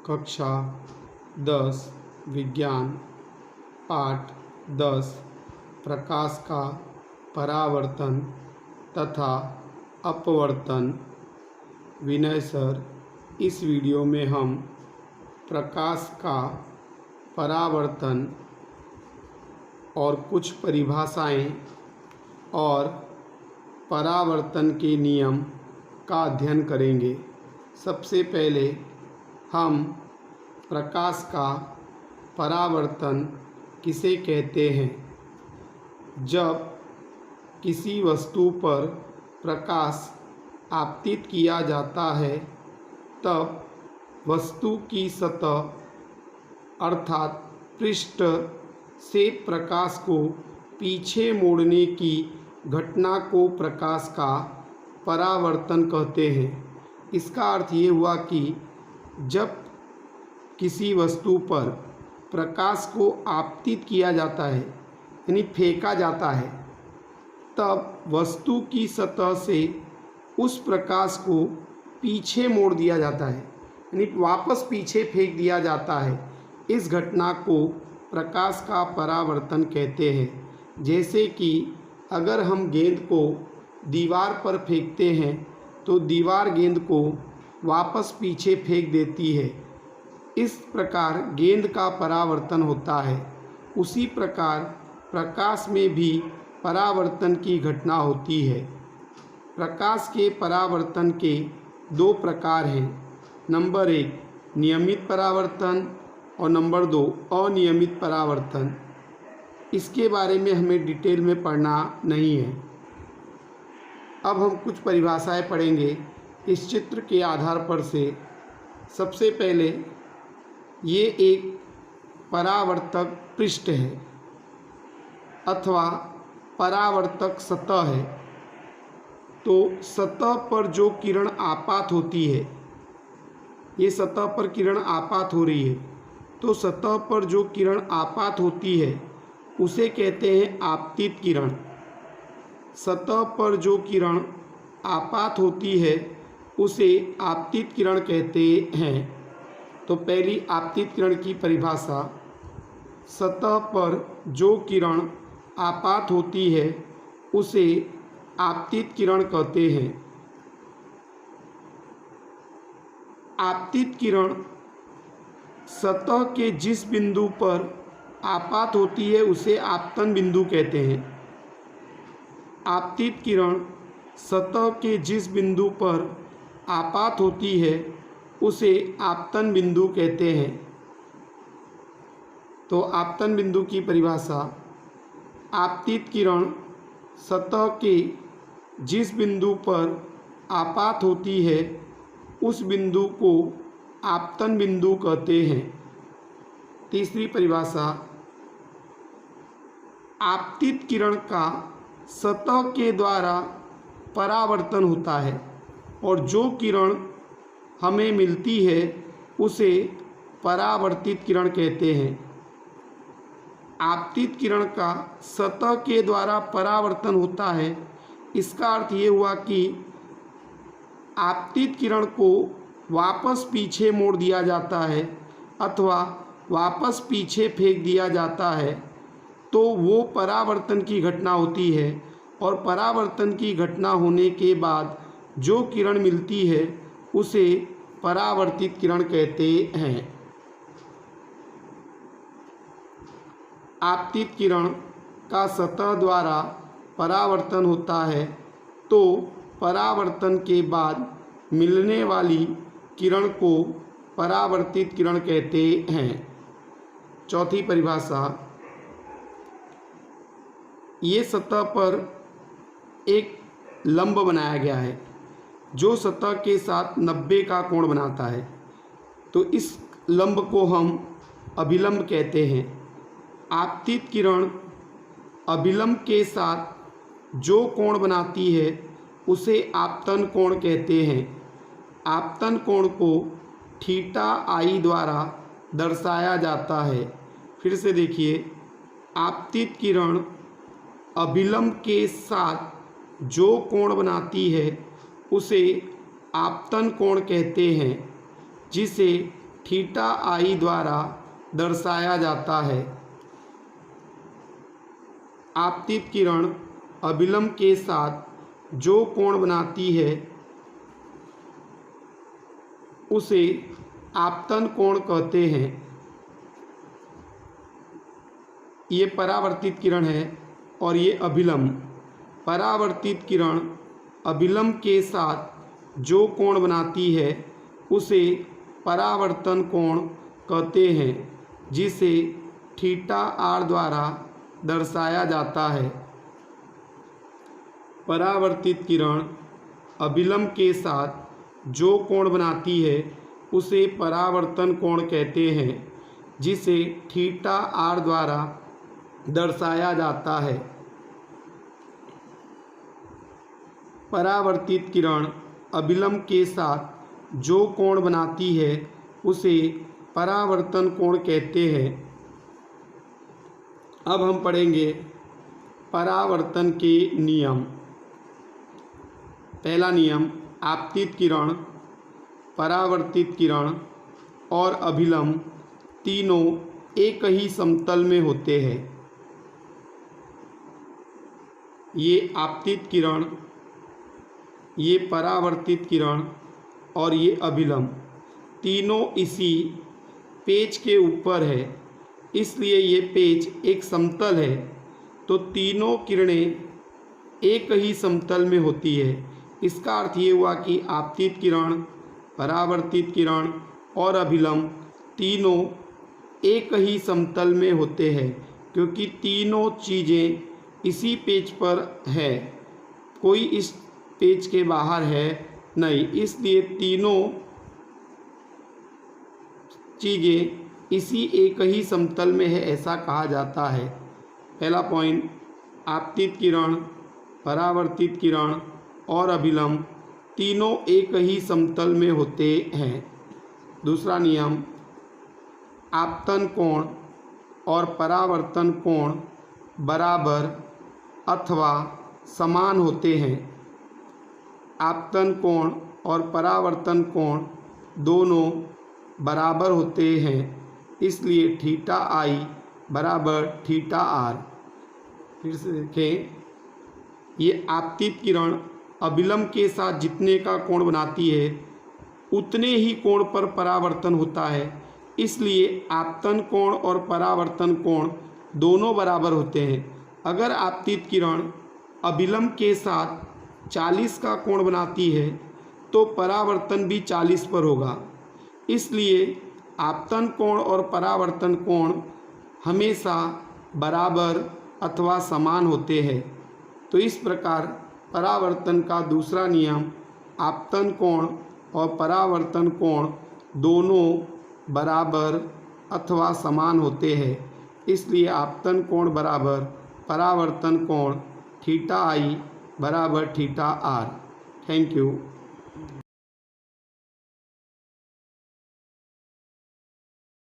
कक्षा 10 विज्ञान पाठ 10 प्रकाश का परावर्तन तथा अपवर्तन। विनय सर, इस वीडियो में हम प्रकाश का परावर्तन और कुछ परिभाषाएं और परावर्तन के नियम का अध्ययन करेंगे। सबसे पहले हम प्रकाश का परावर्तन किसे कहते हैं। जब किसी वस्तु पर प्रकाश आपतित किया जाता है तब वस्तु की सतह अर्थात पृष्ठ से प्रकाश को पीछे मोड़ने की घटना को प्रकाश का परावर्तन कहते हैं। इसका अर्थ ये हुआ कि जब किसी वस्तु पर प्रकाश को आपतित किया जाता है यानी फेंका जाता है, तब वस्तु की सतह से उस प्रकाश को पीछे मोड़ दिया जाता है यानी वापस पीछे फेंक दिया जाता है। इस घटना को प्रकाश का परावर्तन कहते हैं। जैसे कि अगर हम गेंद को दीवार पर फेंकते हैं तो दीवार गेंद को वापस पीछे फेंक देती है। इस प्रकार गेंद का परावर्तन होता है। उसी प्रकार प्रकाश में भी परावर्तन की घटना होती है। प्रकाश के परावर्तन के दो प्रकार हैं। नंबर 1 नियमित परावर्तन और नंबर 2 अनियमित परावर्तन। इसके बारे में हमें डिटेल में पढ़ना नहीं है। अब हम कुछ परिभाषाएं पढ़ेंगे इस चित्र के आधार पर से। सबसे पहले ये एक परावर्तक पृष्ठ है अथवा परावर्तक सतह है। तो सतह पर जो किरण आपात होती है, ये सतह पर किरण आपात हो रही है, तो सतह पर जो किरण आपात होती है उसे कहते हैं आपतित किरण। सतह पर जो किरण आपात होती है उसे आपतित किरण कहते हैं। तो पहली आपतित किरण की परिभाषा, सतह पर जो किरण आपात होती है उसे आपतित किरण कहते हैं। आपतित किरण सतह के जिस बिंदु पर आपात होती है उसे आपतन बिंदु कहते हैं। आपतित किरण सतह के जिस बिंदु पर आपात होती है उसे आपतन बिंदु कहते हैं। तो आपतन बिंदु की परिभाषा, आपतित किरण सतह के जिस बिंदु पर आपात होती है उस बिंदु को आपतन बिंदु कहते हैं। तीसरी परिभाषा, आपतित किरण का सतह के द्वारा परावर्तन होता है और जो किरण हमें मिलती है उसे परावर्तित किरण कहते हैं। आपतित किरण का सतह के द्वारा परावर्तन होता है, इसका अर्थ ये हुआ कि आपतित किरण को वापस पीछे मोड़ दिया जाता है अथवा वापस पीछे फेंक दिया जाता है, तो वो परावर्तन की घटना होती है। और परावर्तन की घटना होने के बाद जो किरण मिलती है उसे परावर्तित किरण कहते हैं। आपतित किरण का सतह द्वारा परावर्तन होता है तो परावर्तन के बाद मिलने वाली किरण को परावर्तित किरण कहते हैं। चौथी परिभाषा, ये सतह पर एक लंब बनाया गया है जो सतह के साथ 90 का कोण बनाता है। तो इस लंब को हम अभिलंब कहते हैं। आपतित किरण अभिलंब के साथ जो कोण बनाती है उसे आपतन कोण कहते हैं। आपतन कोण को थीटा आई द्वारा दर्शाया जाता है। फिर से देखिए, आपतित किरण अभिलंब के साथ जो कोण बनाती है उसे आपतन कोण कहते हैं, जिसे थीटा आई द्वारा दर्शाया जाता है। आपतित किरण अभिलंब के साथ जो कोण बनाती है उसे आपतन कोण कहते हैं। ये परावर्तित किरण है और ये अभिलंब। परावर्तित किरण अभिलंब के साथ जो कोण बनाती है उसे परावर्तन कोण कहते हैं, जिसे थीटा आर द्वारा दर्शाया जाता है। परावर्तित किरण अभिलंब के साथ जो कोण बनाती है उसे परावर्तन कोण कहते हैं, जिसे थीटा आर द्वारा दर्शाया जाता है। परावर्तित किरण अभिलंब के साथ जो कोण बनाती है उसे परावर्तन कोण कहते हैं। अब हम पढ़ेंगे परावर्तन के नियम। पहला नियम, आपतित किरण, परावर्तित किरण और अभिलंब तीनों एक ही समतल में होते हैं। ये आपतित किरण, ये परावर्तित किरण और ये अभिलंब तीनों इसी पेज के ऊपर है, इसलिए ये पेज एक समतल है, तो तीनों किरणें एक ही समतल में होती है। इसका अर्थ ये हुआ कि आपतित किरण, परावर्तित किरण और अभिलंब तीनों एक ही समतल में होते हैं, क्योंकि तीनों चीज़ें इसी पेज पर है, कोई इस पेज के बाहर है नहीं, इसलिए तीनों चीज़ें इसी एक ही समतल में है, ऐसा कहा जाता है। पहला पॉइंट, आपतित किरण, परावर्तित किरण और अभिलंब तीनों एक ही समतल में होते हैं। दूसरा नियम, आपतन कोण और परावर्तन कोण बराबर अथवा समान होते हैं। आपतन कोण और परावर्तन कोण दोनों बराबर होते हैं, इसलिए थीटा आई बराबर थीटा आर। फिर से देखें, ये आपतित किरण अभिलंब के साथ जितने का कोण बनाती है उतने ही कोण पर परावर्तन होता है, इसलिए आपतन कोण और परावर्तन कोण दोनों बराबर होते हैं। अगर आपतित किरण अभिलंब के साथ 40 का कोण बनाती है तो परावर्तन भी 40 पर होगा, इसलिए आपतन कोण और परावर्तन कोण हमेशा बराबर अथवा समान होते हैं। तो इस प्रकार परावर्तन का दूसरा नियम, आपतन कोण और परावर्तन कोण दोनों बराबर अथवा समान होते हैं, इसलिए आपतन कोण बराबर परावर्तन कोण थीटा आई बराबर थीटा आर। Thank you.